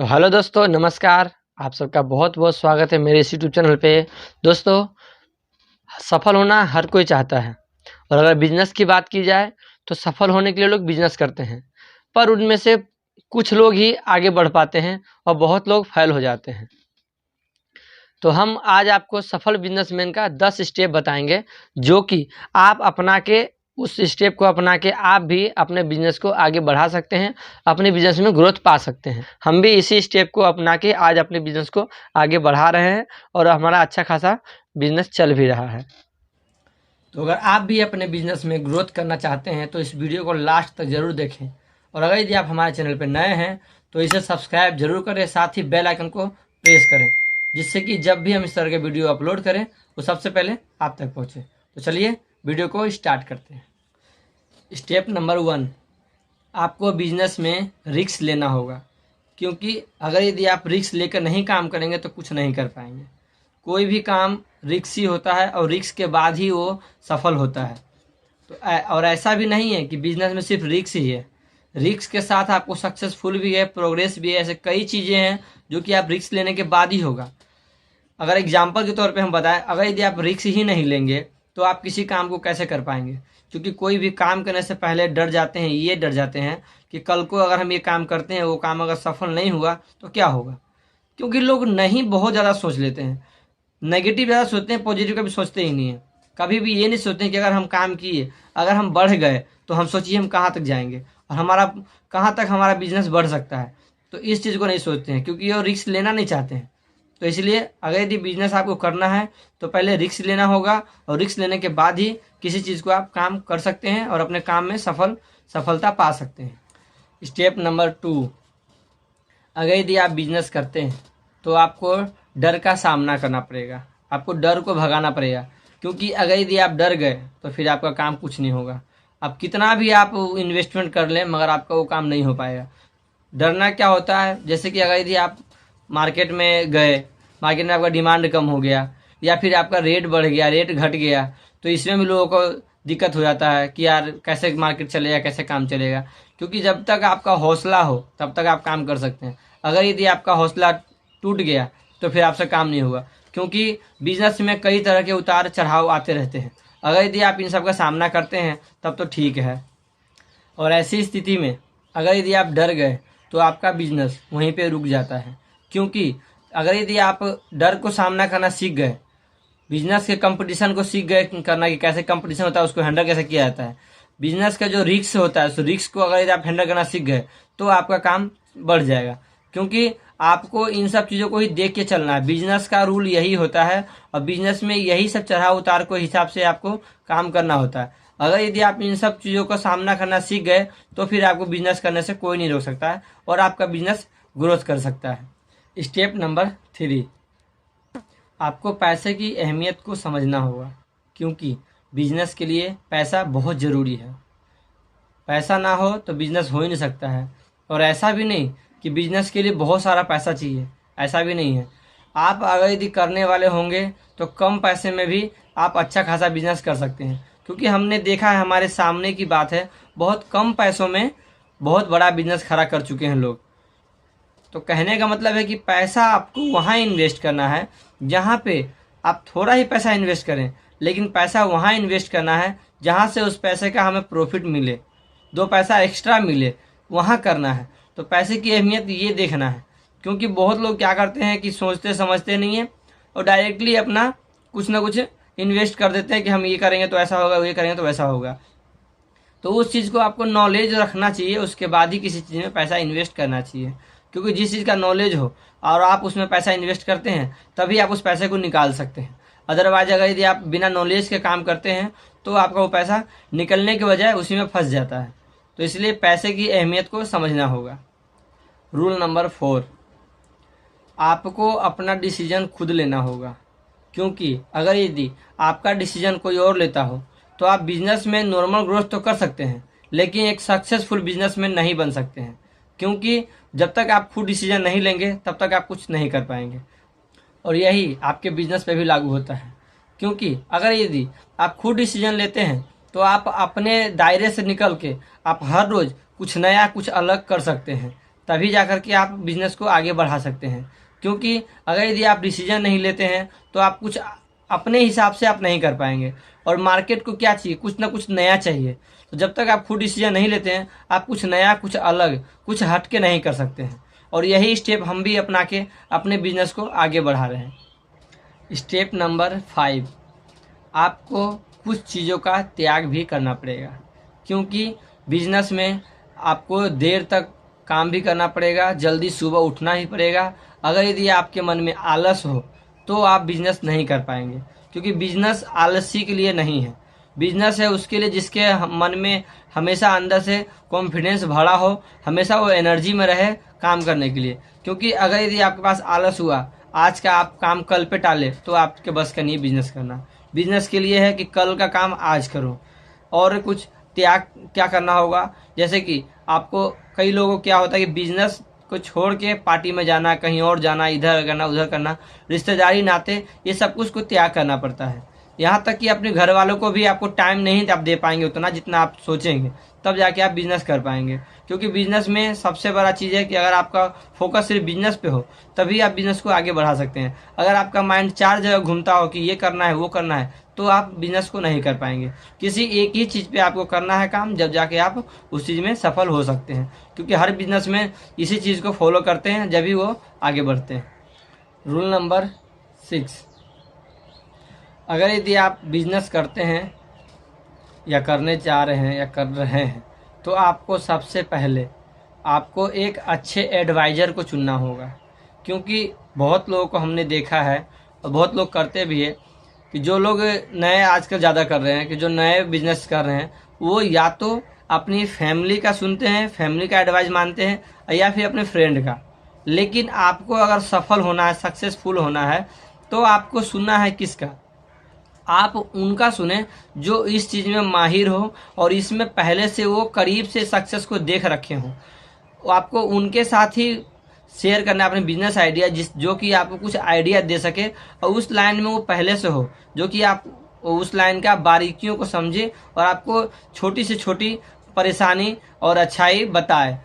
तो हेलो दोस्तों, नमस्कार। आप सबका बहुत बहुत स्वागत है मेरे इस यूट्यूब चैनल पे। दोस्तों, सफल होना हर कोई चाहता है और अगर बिजनेस की बात की जाए तो सफल होने के लिए लोग बिजनेस करते हैं, पर उनमें से कुछ लोग ही आगे बढ़ पाते हैं और बहुत लोग फेल हो जाते हैं। तो हम आज आपको सफल बिजनेसमैन का 10 स्टेप बताएंगे, जो कि आप अपना के उस स्टेप को अपना के आप भी अपने बिजनेस को आगे बढ़ा सकते हैं, अपने बिजनेस में ग्रोथ पा सकते हैं। हम भी इसी स्टेप को अपना के आज अपने बिजनेस को आगे बढ़ा रहे हैं और हमारा अच्छा खासा बिजनेस चल भी रहा है। तो अगर आप भी अपने बिजनेस में ग्रोथ करना चाहते हैं तो इस वीडियो को लास्ट तक जरूर देखें, और अगर यदि आप हमारे चैनल पर नए हैं तो इसे सब्सक्राइब जरूर करें, साथ ही बेल आइकन को प्रेस करें, जिससे कि जब भी हम इस तरह के वीडियो अपलोड करें वो सबसे पहले आप तक पहुंचे। तो चलिए वीडियो को स्टार्ट करते हैं। स्टेप नंबर 1, आपको बिजनेस में रिस्क लेना होगा, क्योंकि अगर यदि आप रिस्क लेकर नहीं काम करेंगे तो कुछ नहीं कर पाएंगे। कोई भी काम रिस्क ही होता है और रिस्क के बाद ही वो सफल होता है। तो और ऐसा भी नहीं है कि बिजनेस में सिर्फ रिस्क ही है, रिस्क के साथ आपको सक्सेसफुल भी है, प्रोग्रेस भी है। ऐसे कई चीज़ें हैं जो कि आप रिस्क लेने के बाद ही होगा। अगर एग्जाम्पल के तौर पे हम बताएं, अगर यदि आप रिस्क ही नहीं लेंगे तो आप किसी काम को कैसे कर पाएंगे? क्योंकि कोई भी काम करने से पहले डर जाते हैं, ये डर जाते हैं कि कल को अगर हम ये काम करते हैं, वो काम अगर सफल नहीं हुआ तो क्या होगा। क्योंकि लोग नहीं बहुत ज़्यादा सोच लेते हैं, नेगेटिव ज़्यादा सोचते हैं, पॉजिटिव कभी सोचते ही नहीं है। कभी भी ये नहीं सोचते कि अगर हम काम किए, अगर हम बढ़ गए तो हम सोचिए हम कहाँ तक जाएंगे और हमारा कहाँ तक हमारा बिजनेस बढ़ सकता है। तो इस चीज़ को नहीं सोचते हैं, क्योंकि वो रिस्क लेना नहीं चाहते हैं। तो इसलिए अगर यदि बिजनेस आपको करना है तो पहले रिस्क लेना होगा, और रिस्क लेने के बाद ही किसी चीज़ को आप काम कर सकते हैं और अपने काम में सफलता पा सकते हैं। स्टेप नंबर 2, अगर यदि आप बिजनेस करते हैं तो आपको डर का सामना करना पड़ेगा, आपको डर को भगाना पड़ेगा। क्योंकि अगर यदि आप डर गए तो फिर आपका काम कुछ नहीं होगा। अब कितना भी आप इन्वेस्टमेंट कर लें मगर आपका वो काम नहीं हो पाएगा। डरना क्या होता है, जैसे कि अगर यदि आप मार्केट में गए, मार्केट में आपका डिमांड कम हो गया या फिर आपका रेट बढ़ गया, रेट घट गया, तो इसमें भी लोगों को दिक्कत हो जाता है कि यार कैसे मार्केट चलेगा, कैसे काम चलेगा। क्योंकि जब तक आपका हौसला हो तब तक आप काम कर सकते हैं। अगर यदि आपका हौसला टूट गया तो फिर आपसे काम नहीं होगा, क्योंकि बिजनेस में कई तरह के उतार चढ़ाव आते रहते हैं। अगर यदि आप इन सब का सामना करते हैं तब तो ठीक है, और ऐसी स्थिति में अगर यदि आप डर गए तो आपका बिजनेस वहीं पे रुक जाता है। क्योंकि अगर यदि आप डर को सामना करना सीख गए, बिजनेस के कंपटीशन को सीख गए करना कि कैसे कंपटीशन होता है, उसको हैंडल कैसे किया जाता है, बिजनेस का जो रिस्क होता है उस रिस्क को अगर यदि आप हैंडल करना सीख गए तो आपका काम बढ़ जाएगा। क्योंकि आपको इन सब चीज़ों को ही देख के चलना है। बिजनेस का रूल यही होता है और बिजनेस में यही सब चढ़ाव उतार को हिसाब से आपको काम करना होता है। अगर यदि आप इन सब चीज़ों का सामना करना सीख गए तो फिर आपको बिजनेस करने से कोई नहीं रोक सकता है और आपका बिजनेस ग्रोथ कर सकता है। स्टेप नंबर 3, आपको पैसे की अहमियत को समझना होगा, क्योंकि बिजनेस के लिए पैसा बहुत ज़रूरी है। पैसा ना हो तो बिजनेस हो ही नहीं सकता है। और ऐसा भी नहीं कि बिजनेस के लिए बहुत सारा पैसा चाहिए, ऐसा भी नहीं है। आप अगर यदि करने वाले होंगे तो कम पैसे में भी आप अच्छा खासा बिजनेस कर सकते हैं। क्योंकि हमने देखा है, हमारे सामने की बात है, बहुत कम पैसों में बहुत बड़ा बिजनेस खड़ा कर चुके हैं लोग। तो कहने का मतलब है कि पैसा आपको वहाँ इन्वेस्ट करना है जहाँ पे आप थोड़ा ही पैसा इन्वेस्ट करें, लेकिन पैसा वहाँ इन्वेस्ट करना है जहाँ से उस पैसे का हमें प्रॉफिट मिले, 2 पैसा एक्स्ट्रा मिले, वहाँ करना है। तो पैसे की अहमियत ये देखना है। क्योंकि बहुत लोग क्या करते हैं कि सोचते समझते नहीं है और डायरेक्टली अपना कुछ ना कुछ इन्वेस्ट कर देते हैं कि हम ये करेंगे तो ऐसा होगा, ये करेंगे तो वैसा होगा। तो उस चीज़ को आपको नॉलेज रखना चाहिए, उसके बाद ही किसी चीज़ में पैसा इन्वेस्ट करना चाहिए। क्योंकि जिस चीज़ का नॉलेज हो और आप उसमें पैसा इन्वेस्ट करते हैं तभी आप उस पैसे को निकाल सकते हैं। अदरवाइज अगर यदि आप बिना नॉलेज के काम करते हैं तो आपका वो पैसा निकलने के बजाय उसी में फंस जाता है। तो इसलिए पैसे की अहमियत को समझना होगा। रूल नंबर 4, आपको अपना डिसीजन खुद लेना होगा। क्योंकि अगर यदि आपका डिसीजन कोई और लेता हो तो आप बिजनेस में नॉर्मल ग्रोथ तो कर सकते हैं, लेकिन एक सक्सेसफुल बिजनेसमैन नहीं बन सकते हैं। क्योंकि जब तक आप खुद डिसीजन नहीं लेंगे तब तक आप कुछ नहीं कर पाएंगे। और यही आपके बिजनेस पे भी लागू होता है। क्योंकि अगर यदि आप खुद डिसीजन लेते हैं तो आप अपने दायरे से निकल के आप हर रोज़ कुछ नया, कुछ अलग कर सकते हैं। तभी जाकर के आप बिजनेस को आगे बढ़ा सकते हैं। क्योंकि अगर यदि आप डिसीजन नहीं लेते हैं तो आप कुछ अपने हिसाब से आप नहीं कर पाएंगे। और मार्केट को क्या चाहिए, कुछ ना कुछ नया चाहिए। तो जब तक आप खुद डिसीजन नहीं लेते हैं, आप कुछ नया, कुछ अलग, कुछ हट के नहीं कर सकते हैं। और यही स्टेप हम भी अपना के अपने बिजनेस को आगे बढ़ा रहे हैं। स्टेप नंबर 5, आपको कुछ चीज़ों का त्याग भी करना पड़ेगा। क्योंकि बिजनेस में आपको देर तक काम भी करना पड़ेगा, जल्दी सुबह उठना ही पड़ेगा। अगर यदि आपके मन में आलस हो तो आप बिजनेस नहीं कर पाएंगे। क्योंकि बिजनेस आलसी के लिए नहीं है, बिजनेस है उसके लिए जिसके मन में हमेशा अंदर से कॉन्फिडेंस भरा हो, हमेशा वो एनर्जी में रहे काम करने के लिए। क्योंकि अगर यदि आपके पास आलस हुआ, आज का आप काम कल पे टाले, तो आपके बस का नहीं बिजनेस करना। बिजनेस के लिए है कि कल का काम आज करो। और कुछ त्याग क्या करना होगा, जैसे कि आपको, कई लोगों को क्या होता है कि बिजनेस को छोड़ के पार्टी में जाना, कहीं और जाना, इधर करना, उधर करना, रिश्तेदारी, नाते, ये सब कुछ को त्याग करना पड़ता है। यहाँ तक कि अपने घर वालों को भी आपको टाइम नहीं आप दे पाएंगे उतना जितना आप सोचेंगे, तब जाके आप बिजनेस कर पाएंगे। क्योंकि बिजनेस में सबसे बड़ा चीज़ है कि अगर आपका फोकस सिर्फ बिजनेस पे हो, तभी आप बिजनेस को आगे बढ़ा सकते हैं। अगर आपका माइंड 4 जगह घूमता हो कि ये करना है, वो करना है, तो आप बिजनेस को नहीं कर पाएंगे। किसी एक ही चीज़ पे आपको करना है काम, जब जाके आप उस चीज़ में सफल हो सकते हैं। क्योंकि हर बिजनेस में इसी चीज़ को फॉलो करते हैं, जब भी वो आगे बढ़ते हैं। रूल नंबर 6, अगर यदि आप बिजनेस करते हैं या करने जा रहे हैं या कर रहे हैं, तो आपको सबसे पहले आपको एक अच्छे एडवाइज़र को चुनना होगा। क्योंकि बहुत लोगों को हमने देखा है और बहुत लोग करते भी है कि जो लोग नए आजकल ज़्यादा कर रहे हैं, कि जो नए बिजनेस कर रहे हैं, वो या तो अपनी फैमिली का सुनते हैं, फैमिली का एडवाइस मानते हैं, या फिर अपने फ्रेंड का। लेकिन आपको अगर सफल होना है, सक्सेसफुल होना है, तो आपको सुनना है किसका? आप उनका सुने जो इस चीज़ में माहिर हो और इसमें पहले से वो करीब से सक्सेस को देख रखे हों। आपको उनके साथ ही शेयर करना है अपने बिजनेस आइडिया, जो कि आपको कुछ आइडिया दे सके और उस लाइन में वो पहले से हो, जो कि आप उस लाइन का बारीकियों को समझे और आपको छोटी से छोटी परेशानी और अच्छाई बताए,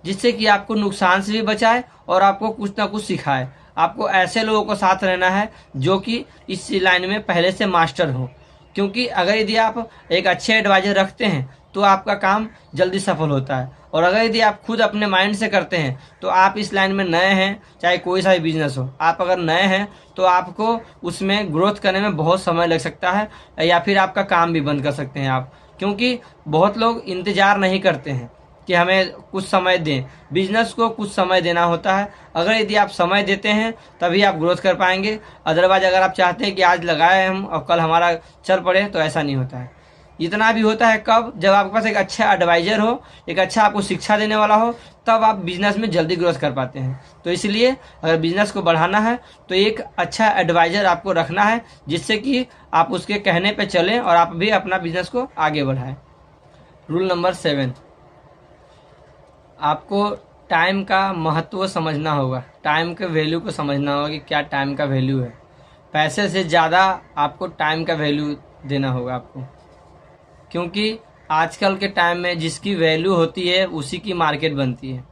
जिससे कि आपको नुकसान से भी बचाए और आपको कुछ ना कुछ सिखाए। आपको ऐसे लोगों को साथ रहना है जो कि इस लाइन में पहले से मास्टर हो। क्योंकि अगर यदि आप एक अच्छे एडवाइजर रखते हैं तो आपका काम जल्दी सफल होता है। और अगर यदि आप खुद अपने माइंड से करते हैं, तो आप इस लाइन में नए हैं, चाहे कोई सा भी बिजनेस हो, आप अगर नए हैं तो आपको उसमें ग्रोथ करने में बहुत समय लग सकता है, या फिर आपका काम भी बंद कर सकते हैं आप। क्योंकि बहुत लोग इंतज़ार नहीं करते हैं कि हमें कुछ समय दें, बिजनेस को कुछ समय देना होता है। अगर यदि आप समय देते हैं तभी आप ग्रोथ कर पाएंगे। अदरवाइज अगर आप चाहते हैं कि आज लगाए हम और कल हमारा चल पड़े, तो ऐसा नहीं होता है। इतना भी होता है कब? जब आपके पास एक अच्छा एडवाइज़र हो, एक अच्छा आपको शिक्षा देने वाला हो, तब आप बिजनेस में जल्दी ग्रोथ कर पाते हैं। तो इसलिए अगर बिजनेस को बढ़ाना है तो एक अच्छा एडवाइज़र आपको रखना है, जिससे कि आप उसके कहने पे चलें और आप भी अपना बिजनेस को आगे बढ़ाएं। रूल नंबर 7, आपको टाइम का महत्व समझना होगा, टाइम के वैल्यू को समझना होगा कि क्या टाइम का वैल्यू है। पैसे से ज़्यादा आपको टाइम का वैल्यू देना होगा आपको। क्योंकि आजकल के टाइम में जिसकी वैल्यू होती है उसी की मार्केट बनती है।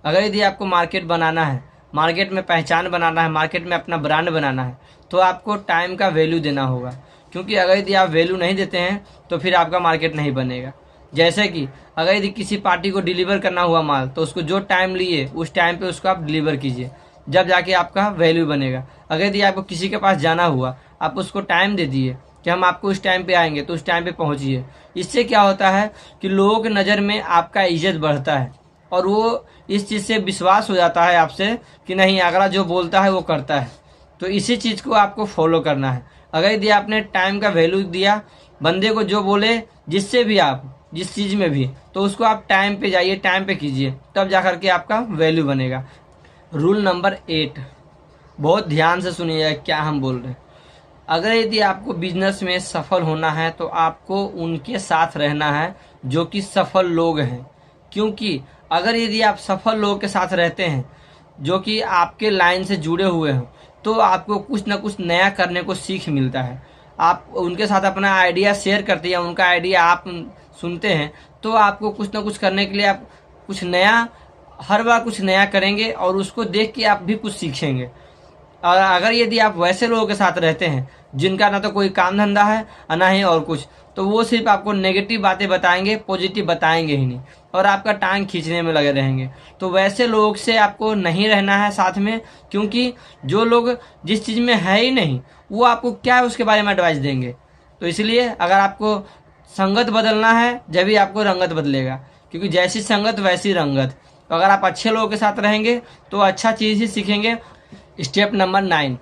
अगर यदि आपको मार्केट बनाना है, मार्केट में पहचान बनाना है, मार्केट में अपना ब्रांड बनाना है, तो आपको टाइम का वैल्यू देना होगा। क्योंकि अगर यदि आप वैल्यू नहीं देते हैं तो फिर आपका मार्केट नहीं बनेगा। जैसे कि अगर यदि किसी पार्टी को डिलीवर करना हुआ माल, तो उसको जो टाइम लिए उस टाइम पे उसको आप डिलीवर कीजिए, जब जाके आपका वैल्यू बनेगा। अगर यदि आपको किसी के पास जाना हुआ, आप उसको टाइम दे दिए कि हम आपको उस टाइम पे आएंगे, तो उस टाइम पे पहुंचिए। इससे क्या होता है कि लोगों की नज़र में आपका इज्जत बढ़ता है और वो इस चीज़ से विश्वास हो जाता है आपसे कि नहीं, अगला जो बोलता है वो करता है। तो इसी चीज़ को आपको फॉलो करना है। अगर यदि आपने टाइम का वैल्यू दिया, बंदे को जो बोले, जिससे भी आप जिस चीज़ में भी, तो उसको आप टाइम पे जाइए, टाइम पे कीजिए, तब जा कर के आपका वैल्यू बनेगा। रूल नंबर 8, बहुत ध्यान से सुनिएगा क्या हम बोल रहे हैं। अगर यदि आपको बिजनेस में सफल होना है तो आपको उनके साथ रहना है जो कि सफल लोग हैं। क्योंकि अगर यदि आप सफल लोगों के साथ रहते हैं जो कि आपके लाइन से जुड़े हुए हों, तो आपको कुछ ना कुछ नया करने को सीख मिलता है। आप उनके साथ अपना आइडिया शेयर करते हैं, उनका आइडिया आप सुनते हैं, तो आपको कुछ ना कुछ करने के लिए आप कुछ नया हर बार कुछ नया करेंगे और उसको देख के आप भी कुछ सीखेंगे। और अगर यदि आप वैसे लोगों के साथ रहते हैं जिनका ना तो कोई काम धंधा है और ना ही और कुछ, तो वो सिर्फ आपको नेगेटिव बातें बताएंगे, पॉजिटिव बताएंगे ही नहीं, और आपका टांग खींचने में लगे रहेंगे। तो वैसे लोग से आपको नहीं रहना है साथ में, क्योंकि जो लोग जिस चीज़ में है ही नहीं वो आपको क्या है उसके बारे में एडवाइस देंगे। तो इसलिए अगर आपको संगत बदलना है जब भी आपको रंगत बदलेगा, क्योंकि जैसी संगत वैसी रंगत। तो अगर आप अच्छे लोगों के साथ रहेंगे तो अच्छा चीज़ ही सीखेंगे। स्टेप नंबर 9,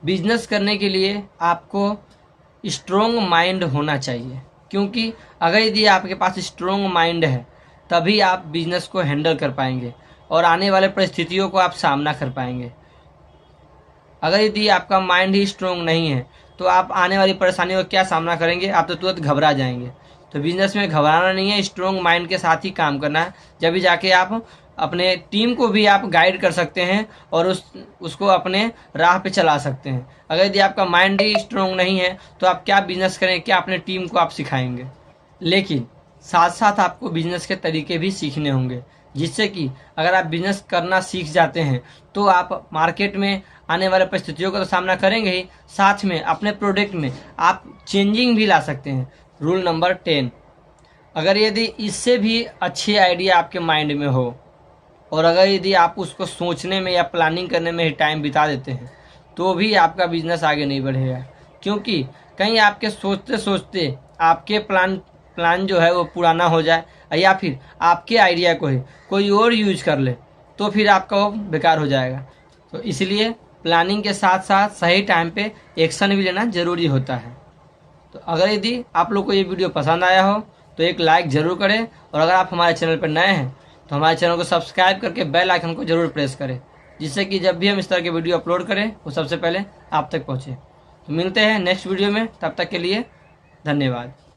बिजनेस करने के लिए आपको स्ट्रोंग माइंड होना चाहिए, क्योंकि अगर यदि आपके पास स्ट्रोंग माइंड है तभी आप बिजनेस को हैंडल कर पाएंगे और आने वाले परिस्थितियों को आप सामना कर पाएंगे। अगर यदि आपका माइंड ही स्ट्रोंग नहीं है तो आप आने वाली परेशानियों का क्या सामना करेंगे, आप तो तुरंत घबरा जाएंगे। तो बिजनेस में घबराना नहीं है, स्ट्रोंग माइंड के साथ ही काम करना है, जब भी जाके आप अपने टीम को भी आप गाइड कर सकते हैं और उसको अपने राह पे चला सकते हैं। अगर यदि आपका माइंड ही स्ट्रोंग नहीं है तो आप क्या बिजनेस करें, क्या अपने टीम को आप सिखाएंगे। लेकिन साथ साथ आपको बिजनेस के तरीके भी सीखने होंगे, जिससे कि अगर आप बिजनेस करना सीख जाते हैं तो आप मार्केट में आने वाले परिस्थितियों का तो सामना करेंगे ही, साथ में अपने प्रोडक्ट में आप चेंजिंग भी ला सकते हैं। रूल नंबर 10, अगर यदि इससे भी अच्छी आइडिया आपके माइंड में हो और अगर यदि आप उसको सोचने में या प्लानिंग करने में ही टाइम बिता देते हैं तो भी आपका बिजनेस आगे नहीं बढ़ेगा, क्योंकि कहीं आपके सोचते सोचते आपके प्लान जो है वो पुराना हो जाए या फिर आपके आइडिया को ही कोई और यूज कर ले तो फिर आपका वो बेकार हो जाएगा। तो इसलिए प्लानिंग के साथ साथ सही टाइम पे एक्शन भी लेना ज़रूरी होता है। तो अगर यदि आप लोग को ये वीडियो पसंद आया हो तो एक लाइक ज़रूर करें, और अगर आप हमारे चैनल पर नए हैं तो हमारे चैनल को सब्सक्राइब करके बेल आइकन को ज़रूर प्रेस करें, जिससे कि जब भी हम इस तरह के वीडियो अपलोड करें वो सबसे पहले आप तक पहुँचे। तो मिलते हैं नेक्स्ट वीडियो में, तब तक के लिए धन्यवाद।